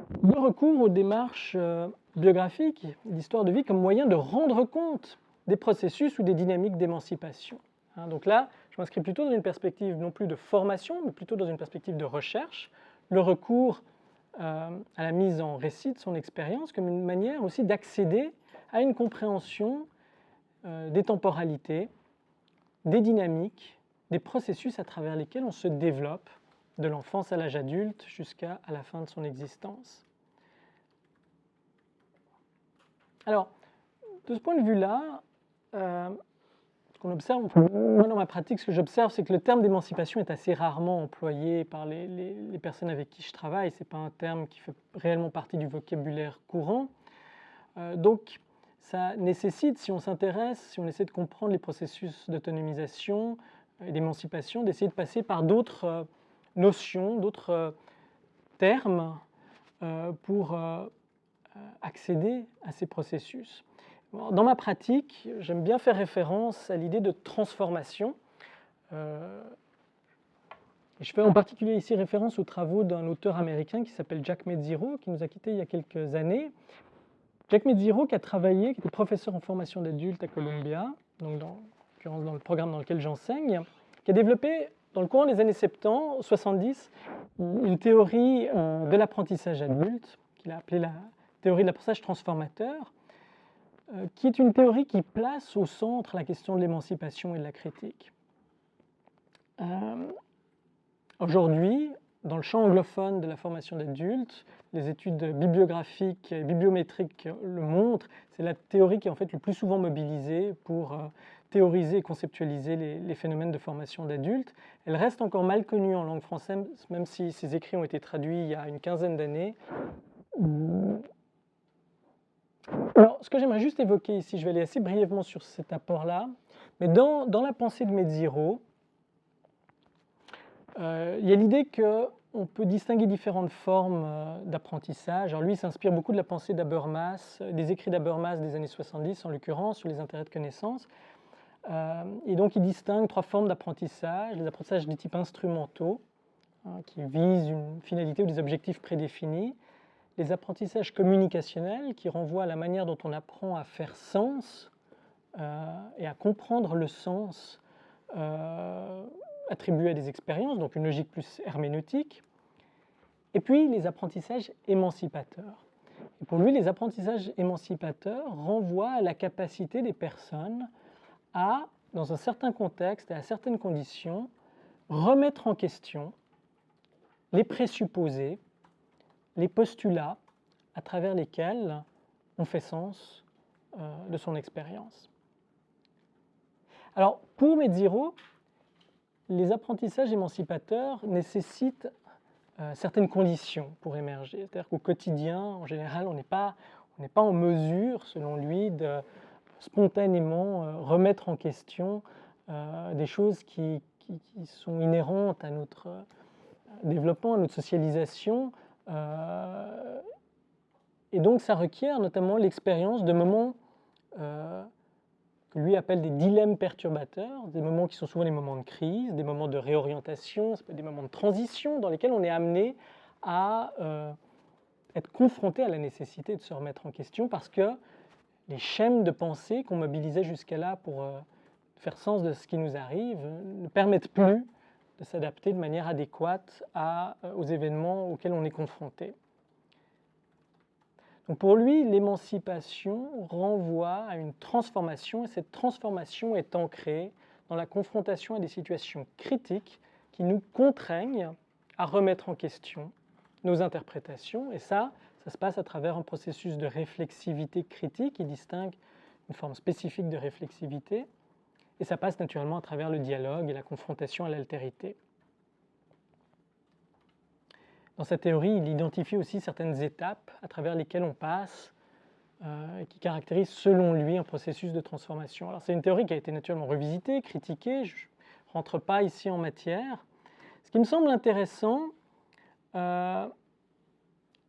Le recours aux démarches biographiques, d'histoire de vie, comme moyen de rendre compte des processus ou des dynamiques d'émancipation. Donc là, je m'inscris plutôt dans une perspective non plus de formation, mais plutôt dans une perspective de recherche. Le recours à la mise en récit de son expérience comme une manière aussi d'accéder à une compréhension des temporalités, des dynamiques, des processus à travers lesquels on se développe de l'enfance à l'âge adulte jusqu'à la fin de son existence. Alors, de ce point de vue-là, ce qu'on observe, moi dans ma pratique, ce que j'observe, c'est que le terme d'émancipation est assez rarement employé par les personnes avec qui je travaille. Ce n'est pas un terme qui fait réellement partie du vocabulaire courant. Donc, ça nécessite, si on s'intéresse, si on essaie de comprendre les processus d'autonomisation et d'émancipation, d'essayer de passer par d'autres notions, d'autres termes pour accéder à ces processus. Dans ma pratique, j'aime bien faire référence à l'idée de transformation. Je fais en particulier ici référence aux travaux d'un auteur américain qui s'appelle Jack Mezziro, qui nous a quittés il y a quelques années. Jack Mezziro, qui a travaillé, qui était professeur en formation d'adultes à Columbia, donc dans le programme dans lequel j'enseigne, qui a développé, dans le courant des années 70, 70, une théorie de l'apprentissage adulte, qu'il a appelée la théorie de l'apprentissage transformateur, qui est une théorie qui place au centre la question de l'émancipation et de la critique. Aujourd'hui, dans le champ anglophone de la formation d'adultes, les études bibliographiques et bibliométriques le montrent, c'est la théorie qui est en fait le plus souvent mobilisée pour théoriser et conceptualiser les phénomènes de formation d'adultes. Elle reste encore mal connue en langue française, même si ses écrits ont été traduits il y a une quinzaine d'années. Alors, ce que j'aimerais juste évoquer ici, je vais aller assez brièvement sur cet apport-là, mais dans la pensée de Mezziro, il y a l'idée qu'on peut distinguer différentes formes d'apprentissage. Alors lui, il s'inspire beaucoup de la pensée d'Habermas, des écrits d'Habermas des années 70 en l'occurrence, sur les intérêts de connaissance. Et donc il distingue trois formes d'apprentissage, les apprentissages de type instrumentaux, qui visent une finalité ou des objectifs prédéfinis, les apprentissages communicationnels, qui renvoient à la manière dont on apprend à faire sens et à comprendre le sens attribué à des expériences, donc une logique plus herméneutique. Et puis les apprentissages émancipateurs. Et pour lui, les apprentissages émancipateurs renvoient à la capacité des personnes à, dans un certain contexte et à certaines conditions, remettre en question les présupposés, les postulats à travers lesquels on fait sens de son expérience. Alors, pour Mezziro, les apprentissages émancipateurs nécessitent certaines conditions pour émerger. C'est-à-dire qu'au quotidien, en général, on n'est pas en mesure, selon lui, de spontanément remettre en question des choses qui sont inhérentes à notre développement, à notre socialisation. Et donc, ça requiert notamment l'expérience de moments que lui appelle des dilemmes perturbateurs, des moments qui sont souvent des moments de crise, des moments de réorientation, des moments de transition dans lesquels on est amené à être confronté à la nécessité de se remettre en question parce que les schèmes de pensée qu'on mobilisait jusqu'à là pour faire sens de ce qui nous arrive ne permettent plus de s'adapter de manière adéquate aux événements auxquels on est confronté. Donc pour lui, l'émancipation renvoie à une transformation et cette transformation est ancrée dans la confrontation à des situations critiques qui nous contraignent à remettre en question nos interprétations et ça se passe à travers un processus de réflexivité critique qui distingue une forme spécifique de réflexivité et ça passe naturellement à travers le dialogue et la confrontation à l'altérité. Dans sa théorie, il identifie aussi certaines étapes à travers lesquelles on passe qui caractérisent selon lui un processus de transformation. Alors c'est une théorie qui a été naturellement revisitée, critiquée, je ne rentre pas ici en matière. Ce qui me semble intéressant,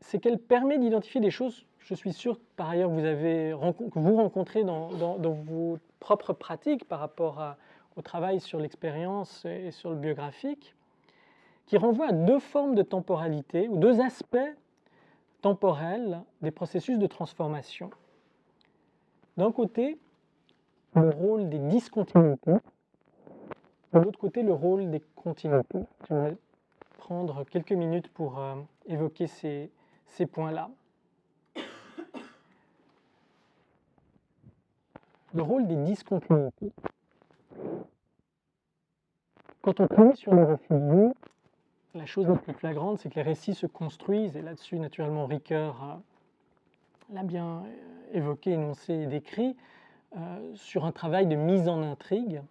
c'est qu'elle permet d'identifier des choses, je suis sûr que par ailleurs que vous rencontrez dans vos propres pratiques par rapport au travail sur l'expérience et sur le biographique, qui renvoie à deux formes de temporalité, ou deux aspects temporelle des processus de transformation. D'un côté, le rôle des discontinuités, de l'autre côté, le rôle des continuités. Je vais prendre quelques minutes pour évoquer ces points-là. Le rôle des discontinuités. Quand on travaille sur les récits de vie, la chose la plus flagrante, c'est que les récits se construisent, et là-dessus, naturellement, Ricoeur l'a bien évoqué, énoncé et décrit, sur un travail de mise en intrigue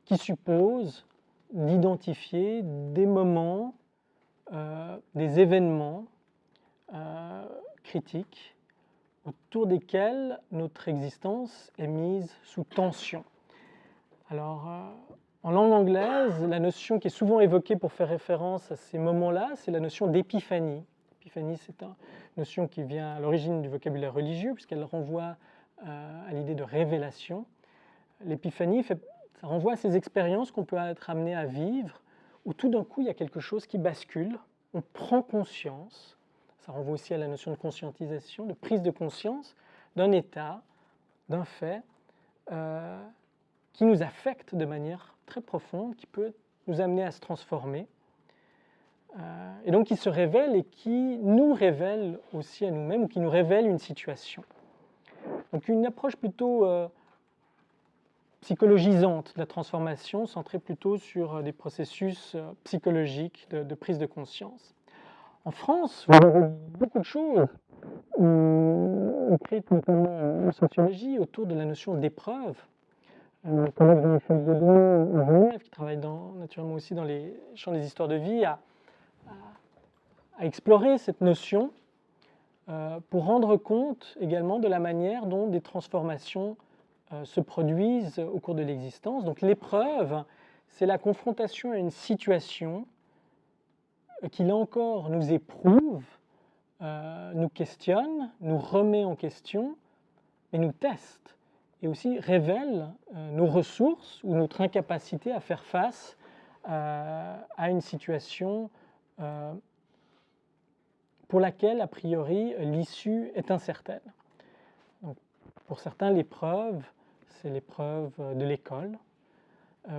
qui suppose d'identifier des moments, des événements critiques autour desquels notre existence est mise sous tension. Alors, en langue anglaise, la notion qui est souvent évoquée pour faire référence à ces moments-là, c'est la notion d'épiphanie. L'épiphanie, c'est une notion qui vient à l'origine du vocabulaire religieux, puisqu'elle renvoie à l'idée de révélation. L'épiphanie, ça renvoie à ces expériences qu'on peut être amené à vivre, où tout d'un coup, il y a quelque chose qui bascule, on prend conscience, ça renvoie aussi à la notion de conscientisation, de prise de conscience d'un état, d'un fait, qui nous affecte de manière très profonde, qui peut nous amener à se transformer, et donc qui se révèle et qui nous révèle aussi à nous-mêmes, ou qui nous révèle une situation. Donc une approche plutôt psychologisante de la transformation, centrée plutôt sur des processus psychologiques de prise de conscience. En France, vous avez beaucoup de choses écrites notamment en sociologie autour de la notion d'épreuve. Mon collègue Jean-Michel Godin, à Genève, qui travaille naturellement aussi dans les champs des histoires de vie, a exploré cette notion pour rendre compte également de la manière dont des transformations se produisent au cours de l'existence. Donc l'épreuve, c'est la confrontation à une situation qui, là encore, nous éprouve, nous questionne, nous remet en question et nous teste, et aussi révèle nos ressources ou notre incapacité à faire face à une situation pour laquelle, a priori, l'issue est incertaine. Donc, pour certains, l'épreuve, c'est l'épreuve de l'école.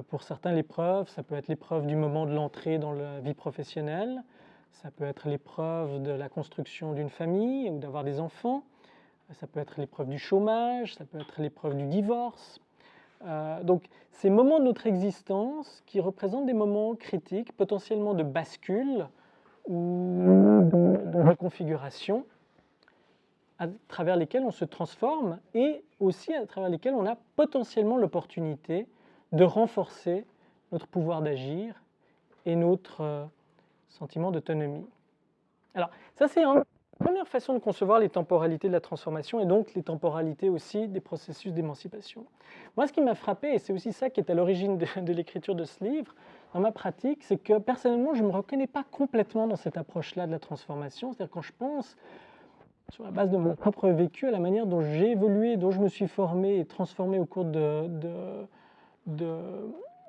Pour certains, l'épreuve, ça peut être l'épreuve du moment de l'entrée dans la vie professionnelle, ça peut être l'épreuve de la construction d'une famille ou d'avoir des enfants, ça peut être l'épreuve du chômage, ça peut être l'épreuve du divorce. Donc, ces moments de notre existence qui représentent des moments critiques, potentiellement de bascule ou de reconfiguration, à travers lesquels on se transforme et aussi à travers lesquels on a potentiellement l'opportunité de renforcer notre pouvoir d'agir et notre sentiment d'autonomie. Alors, ça c'est une première façon de concevoir les temporalités de la transformation et donc les temporalités aussi des processus d'émancipation. Moi, ce qui m'a frappé, et c'est aussi ça qui est à l'origine de l'écriture de ce livre, dans ma pratique, c'est que personnellement, je ne me reconnais pas complètement dans cette approche-là de la transformation. C'est-à-dire quand je pense, sur la base de mon propre vécu, à la manière dont j'ai évolué, dont je me suis formé et transformé au cours de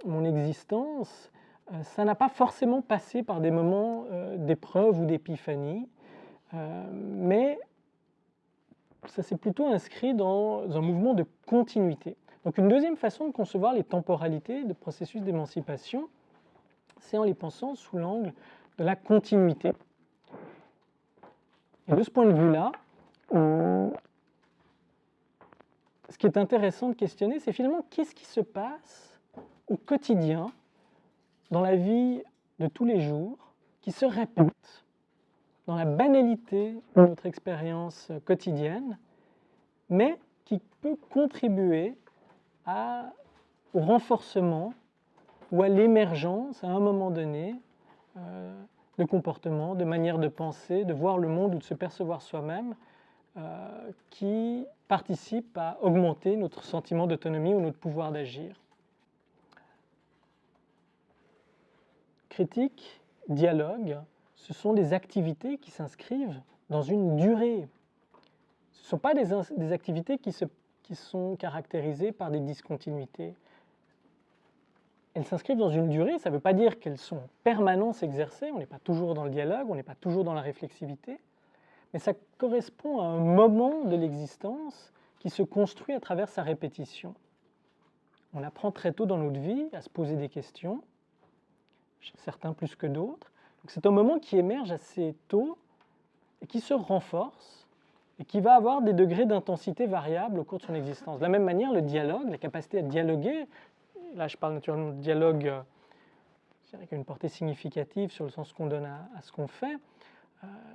mon existence, ça n'a pas forcément passé par des moments d'épreuve ou d'épiphanie, mais ça s'est plutôt inscrit dans un mouvement de continuité. Donc une deuxième façon de concevoir les temporalités de processus d'émancipation, c'est en les pensant sous l'angle de la continuité. Et de ce point de vue-là, ce qui est intéressant de questionner, c'est finalement qu'est-ce qui se passe au quotidien, dans la vie de tous les jours, qui se répète dans la banalité de notre expérience quotidienne, mais qui peut contribuer au renforcement ou à l'émergence, à un moment donné, de comportements, de manières de penser, de voir le monde ou de se percevoir soi-même, qui participent à augmenter notre sentiment d'autonomie ou notre pouvoir d'agir. Critique, dialogue, ce sont des activités qui s'inscrivent dans une durée. Ce ne sont pas des activités qui sont caractérisées par des discontinuités. Elles s'inscrivent dans une durée, ça ne veut pas dire qu'elles sont en permanence exercées, on n'est pas toujours dans le dialogue, on n'est pas toujours dans la réflexivité, mais ça correspond à un moment de l'existence qui se construit à travers sa répétition. On apprend très tôt dans notre vie à se poser des questions, certains plus que d'autres. C'est un moment qui émerge assez tôt et qui se renforce et qui va avoir des degrés d'intensité variables au cours de son existence. De la même manière, le dialogue, la capacité à dialoguer, là je parle naturellement de dialogue, je dirais, avec une portée significative sur le sens qu'on donne à ce qu'on fait,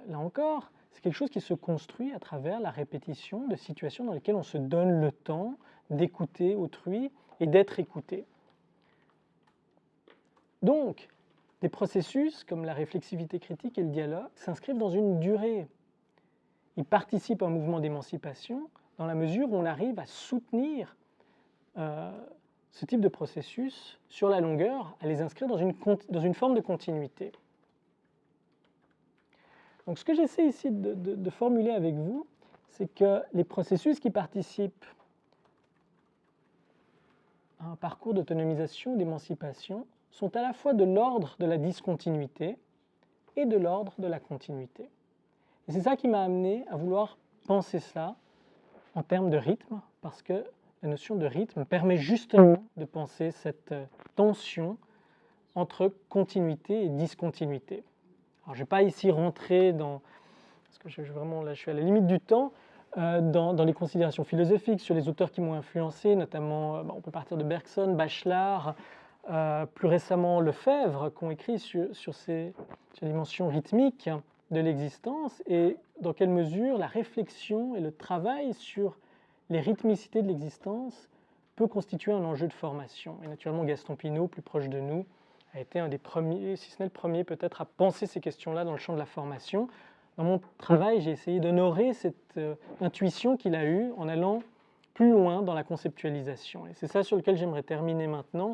là encore, c'est quelque chose qui se construit à travers la répétition de situations dans lesquelles on se donne le temps d'écouter autrui et d'être écouté. Donc, des processus comme la réflexivité critique et le dialogue s'inscrivent dans une durée. Ils participent à un mouvement d'émancipation dans la mesure où on arrive à soutenir ce type de processus sur la longueur, à les inscrire dans une forme de continuité. Donc ce que j'essaie ici de formuler avec vous, c'est que les processus qui participent à un parcours d'autonomisation, d'émancipation, sont à la fois de l'ordre de la discontinuité et de l'ordre de la continuité. Et c'est ça qui m'a amené à vouloir penser cela en termes de rythme, parce que la notion de rythme permet justement de penser cette tension entre continuité et discontinuité. Alors, je ne vais pas ici rentrer dans, parce que je suis à la limite du temps, dans les considérations philosophiques sur les auteurs qui m'ont influencé, notamment, on peut partir de Bergson, Bachelard, plus récemment Lefebvre, qui ont écrit sur ces dimensions rythmiques de l'existence et dans quelle mesure la réflexion et le travail sur les rythmicités de l'existence peut constituer un enjeu de formation. Et naturellement, Gaston Pinault, plus proche de nous, a été un des premiers, si ce n'est le premier peut-être, à penser ces questions-là dans le champ de la formation. Dans mon travail, j'ai essayé d'honorer cette intuition qu'il a eue en allant plus loin dans la conceptualisation. Et c'est ça sur lequel j'aimerais terminer maintenant,